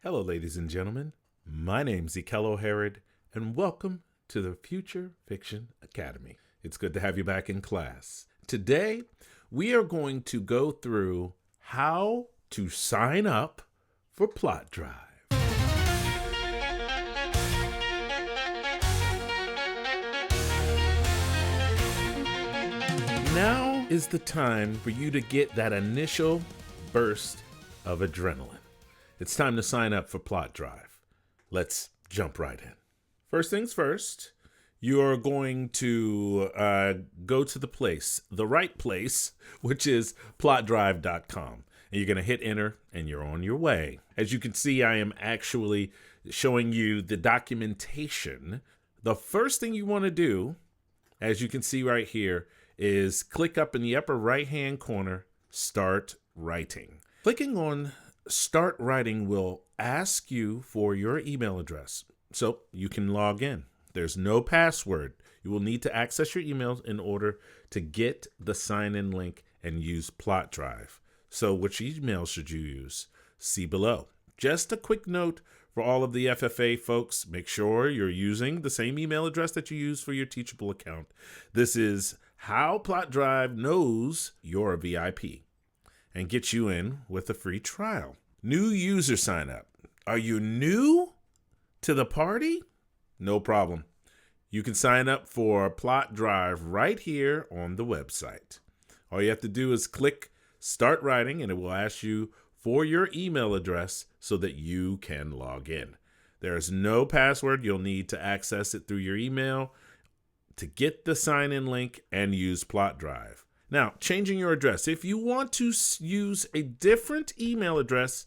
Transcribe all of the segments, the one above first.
Hello, ladies and gentlemen. My name's Ekello Herod, and welcome to the Future Fiction Academy. It's good to have you back in class. Today, we are going to go through how to sign up for Plot Drive. Now is the time for you to get that initial burst of adrenaline. It's time to sign up for Plot Drive. Let's jump right in. First things first, you're going to go to the right place, which is plotdrive.com. And you're going to hit enter and you're on your way. As you can see, I am actually showing you the documentation. The first thing you want to do, as you can see right here, is click up in the upper right-hand corner, Start Writing. Clicking on Start Writing will ask you for your email address so you can log in. There's no password. You will need to access your emails in order to get the sign-in link and use Plot Drive. So which email should you use? See below. Just a quick note for all of the FFA folks, make sure you're using the same email address that you use for your Teachable account. This is how Plot Drive knows you're a VIP and get you in with a free trial. New user sign up. Are you new to the party? No problem. You can sign up for Plot Drive right here on the website. All you have to do is click Start Writing and it will ask you for your email address so that you can log in. There is no password. You'll need to access it through your email to get the sign-in link and use Plot Drive. Now, changing your address. If you want to use a different email address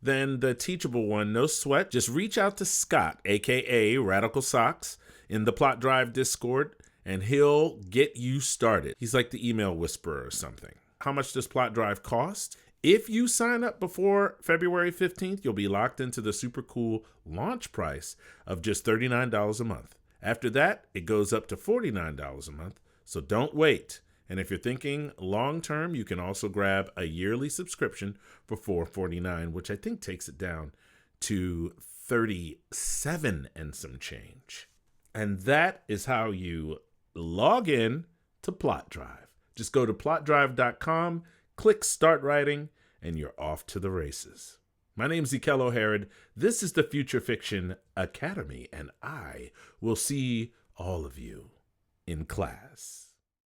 than the Teachable one, no sweat. Just reach out to Scott, aka Radical Socks, in the Plot Drive Discord, and he'll get you started. He's like the email whisperer or something. How much does Plot Drive cost? If you sign up before February 15th, you'll be locked into the super cool launch price of just $39 a month. After that, it goes up to $49 a month, so don't wait. And if you're thinking long-term, you can also grab a yearly subscription for $4.49, which I think takes it down to $37 and some change. And that is how you log in to Plot Drive. Just go to plotdrive.com, click Start Writing, and you're off to the races. My name's Ekello Herod. This is the Future Fiction Academy, and I will see all of you in class.